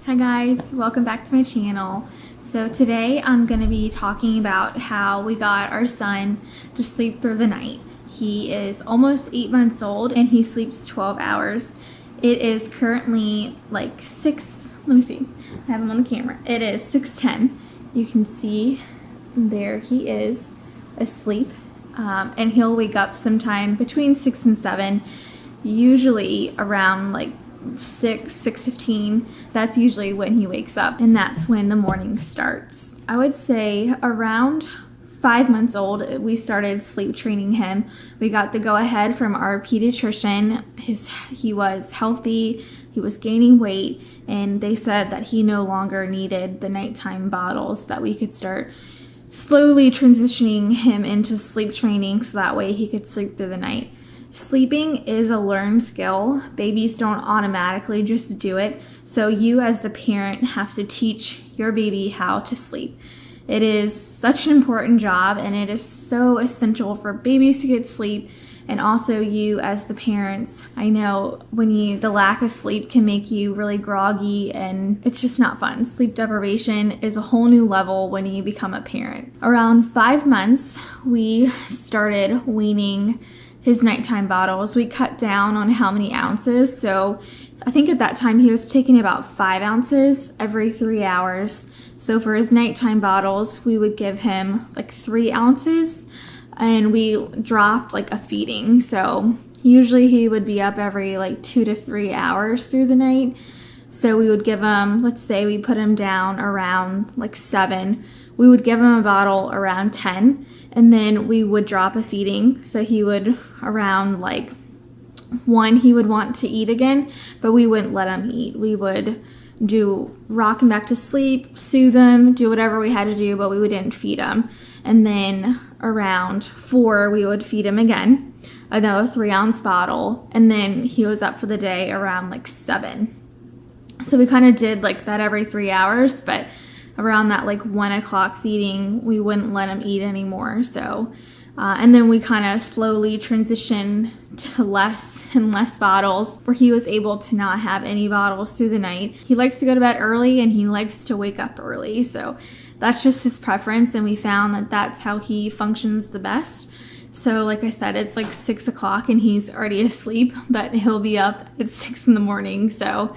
Hi guys, welcome back to my channel. So today I'm going to be talking about how we got our son to sleep through the night. He is almost 8 months old and he sleeps 12 hours. It is currently like 6, let me see, I have him on the camera. It is 6:10. You can see there he is asleep, and he'll wake up sometime between 6 and 7, usually around like 6:15. That's usually when he wakes up, and that's when the morning starts. I would say around 5 months old we started sleep training him. We got the go-ahead from our pediatrician. He was healthy, he was gaining weight, and they said that he no longer needed the nighttime bottles, that we could start slowly transitioning him into sleep training so that way he could sleep through the night. Sleeping is a learned skill. Babies don't automatically just do it. So you as the parent have to teach your baby how to sleep. It is such an important job, and it is so essential for babies to get sleep, and also you as the parents. I know the lack of sleep can make you really groggy, and it's just not fun. Sleep deprivation is a whole new level when you become a parent. Around 5 months, we started weaning his nighttime bottles. We cut down on how many ounces. So I think at that time he was taking about 5 ounces every 3 hours. So for his nighttime bottles, we would give him like 3 ounces, and we dropped like a feeding. So usually he would be up every like 2 to 3 hours through the night. So we would give him, let's say we put him down around like 7. We would give him a bottle around 10, and then we would drop a feeding. So he would, around like 1, he would want to eat again, but we wouldn't let him eat. We would rock him back to sleep, soothe him, do whatever we had to do, but we wouldn't feed him. And then around 4, we would feed him again, another 3-ounce bottle, and then he was up for the day around like 7. So we kind of did like that every 3 hours, but around that like 1 o'clock feeding, we wouldn't let him eat anymore. So, and then we kind of slowly transitioned to less and less bottles, where he was able to not have any bottles through the night. He likes to go to bed early and he likes to wake up early. So that's just his preference, and we found that that's how he functions the best. So like I said, it's like 6 o'clock and he's already asleep, but he'll be up at 6 in the morning. So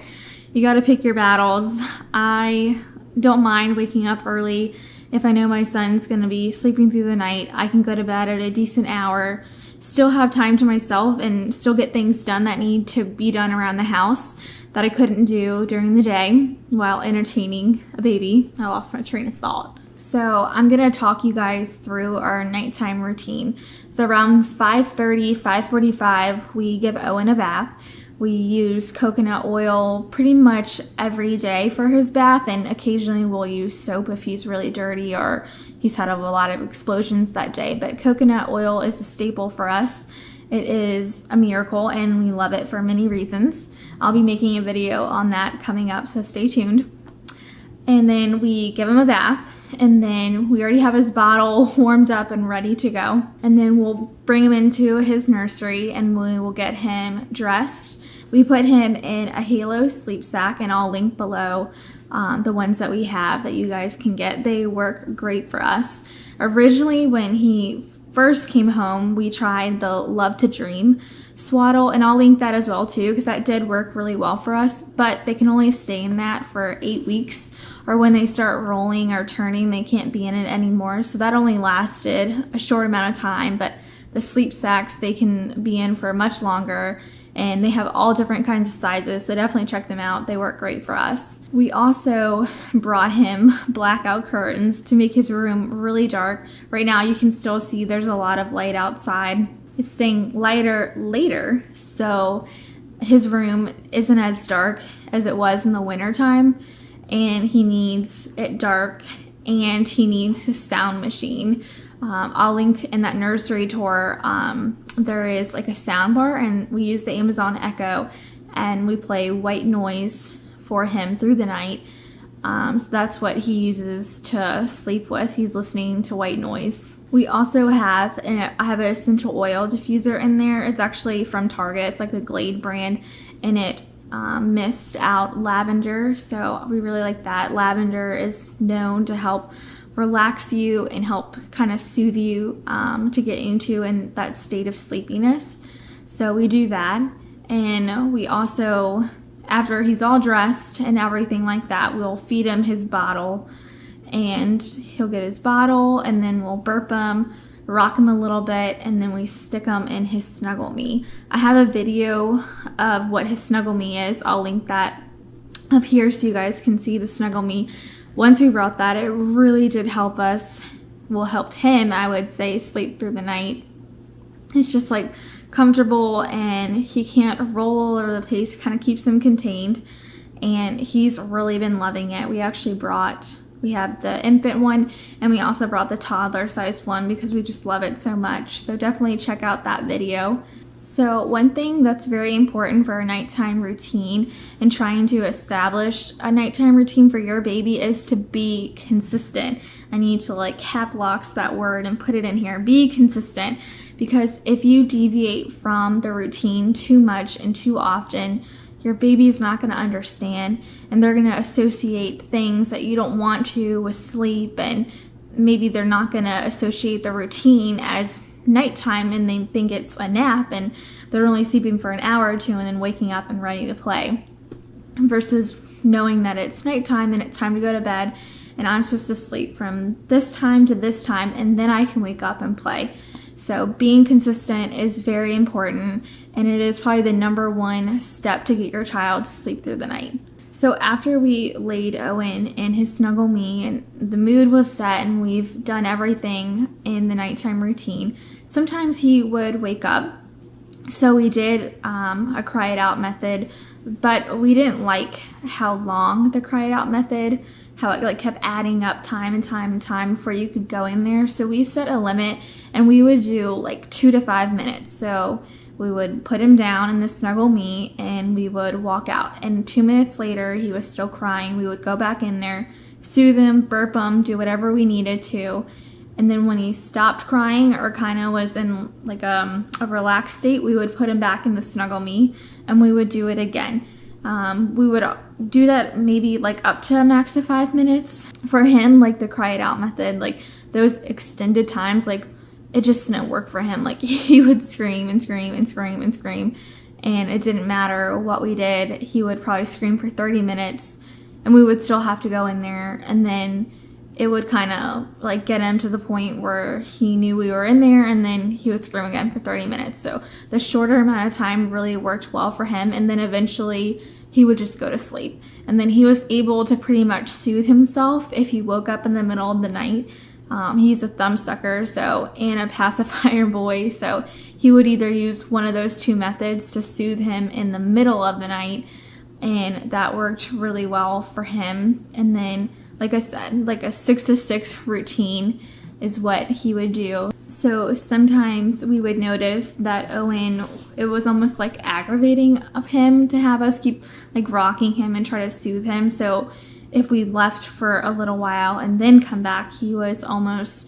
you got to pick your battles. I don't mind waking up early. If I know my son's going to be sleeping through the night, I can go to bed at a decent hour, still have time to myself, and still get things done that need to be done around the house that I couldn't do during the day while entertaining a baby. I lost my train of thought. So I'm going to talk you guys through our nighttime routine. So around 5:30, 5:45, we give Owen a bath. We use coconut oil pretty much every day for his bath, and occasionally we'll use soap if he's really dirty or he's had a lot of explosions that day. But coconut oil is a staple for us. It is a miracle, and we love it for many reasons. I'll be making a video on that coming up, so stay tuned. And then we give him a bath, and then we already have his bottle warmed up and ready to go. And then we'll bring him into his nursery and we will get him dressed. We put him in a Halo sleep sack, and I'll link below the ones that we have that you guys can get. They work great for us. Originally, when he first came home, we tried the Love to Dream swaddle, and I'll link that as well too, because that did work really well for us, but they can only stay in that for 8 weeks, or when they start rolling or turning, they can't be in it anymore. So that only lasted a short amount of time, but the sleep sacks, they can be in for much longer, and they have all different kinds of sizes, so definitely check them out. They work great for us. We also brought him blackout curtains to make his room really dark. Right now you can still see there's a lot of light outside. It's staying lighter later, so his room isn't as dark as it was in the winter time, and he needs it dark, and he needs his sound machine. I'll link in that nursery tour. There is like a sound bar, and we use the Amazon Echo, and we play white noise for him through the night. So that's what he uses to sleep with. He's listening to white noise. We also have, I have an essential oil diffuser in there. It's actually from Target. It's like the Glade brand, and it mist out lavender, so we really like that. Lavender is known to help relax you and help kind of soothe you to get into in that state of sleepiness. So we do that. And we also, after he's all dressed and everything like that, we'll feed him his bottle, and he'll get his bottle, and then we'll burp him, rock him a little bit, and then we stick him in his Snuggle Me. I have a video of what his Snuggle Me is. I'll link that up here so you guys can see the Snuggle Me. Once we brought that, it really did help us, well, helped him, I would say, sleep through the night. It's just like comfortable, and he can't roll all over the place, kind of keeps him contained, and he's really been loving it. We have the infant one, and we also brought the toddler size one because we just love it so much. So definitely check out that video. So one thing that's very important for a nighttime routine and trying to establish a nighttime routine for your baby is to be consistent. I need to like caps that word and put it in here. Be consistent, because if you deviate from the routine too much and too often, your baby is not going to understand, and they're going to associate things that you don't want to with sleep, and maybe they're not going to associate the routine as nighttime, and they think it's a nap, and they're only sleeping for an hour or two and then waking up and ready to play, versus knowing that it's nighttime and it's time to go to bed, and I'm supposed to sleep from this time to this time, and then I can wake up and play. So being consistent is very important, and it is probably the number one step to get your child to sleep through the night. So after we laid Owen in his Snuggle Me and the mood was set and we've done everything in the nighttime routine, sometimes he would wake up. So we did a cry it out method, but we didn't like how long the cry it out method, how it like kept adding up time and time and time before you could go in there. So we set a limit, and we would do like 2 to 5 minutes. So we would put him down in the Snuggle Me and we would walk out. And 2 minutes later, he was still crying. We would go back in there, soothe him, burp him, do whatever we needed to. And then when he stopped crying or kind of was in like a relaxed state, we would put him back in the Snuggle Me and we would do it again. We would do that maybe like up to a max of 5 minutes. For him, like the cry it out method, like those extended times, like it just didn't work for him. Like he would scream and scream and scream and scream, and it didn't matter what we did. He would probably scream for 30 minutes and we would still have to go in there, and then it would kind of like get him to the point where he knew we were in there, and then he would scream again for 30 minutes. So the shorter amount of time really worked well for him, and then eventually he would just go to sleep. And then he was able to pretty much soothe himself if he woke up in the middle of the night. He's a thumb sucker, and a pacifier boy, so he would either use one of those two methods to soothe him in the middle of the night, and that worked really well for him. And then, like I said, like a 6 to 6 routine is what he would do. So sometimes we would notice that Owen, it was almost like aggravating of him to have us keep like rocking him and try to soothe him. So if we left for a little while and then come back, he was almost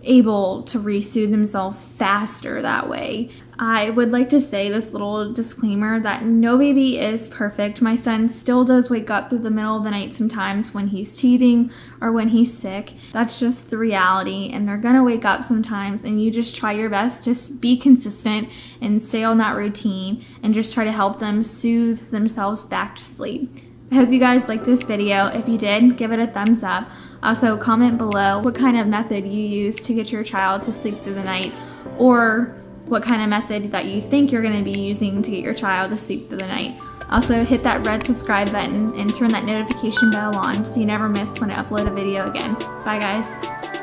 able to re-soothe himself faster that way. I would like to say this little disclaimer that no baby is perfect. My son still does wake up through the middle of the night sometimes when he's teething or when he's sick. That's just the reality, and they're gonna wake up sometimes, and you just try your best to be consistent and stay on that routine and just try to help them soothe themselves back to sleep. I hope you guys liked this video. If you did, give it a thumbs up. Also, comment below what kind of method you use to get your child to sleep through the night, or what kind of method that you think you're going to be using to get your child to sleep through the night. Also, hit that red subscribe button and turn that notification bell on so you never miss when I upload a video again. Bye guys.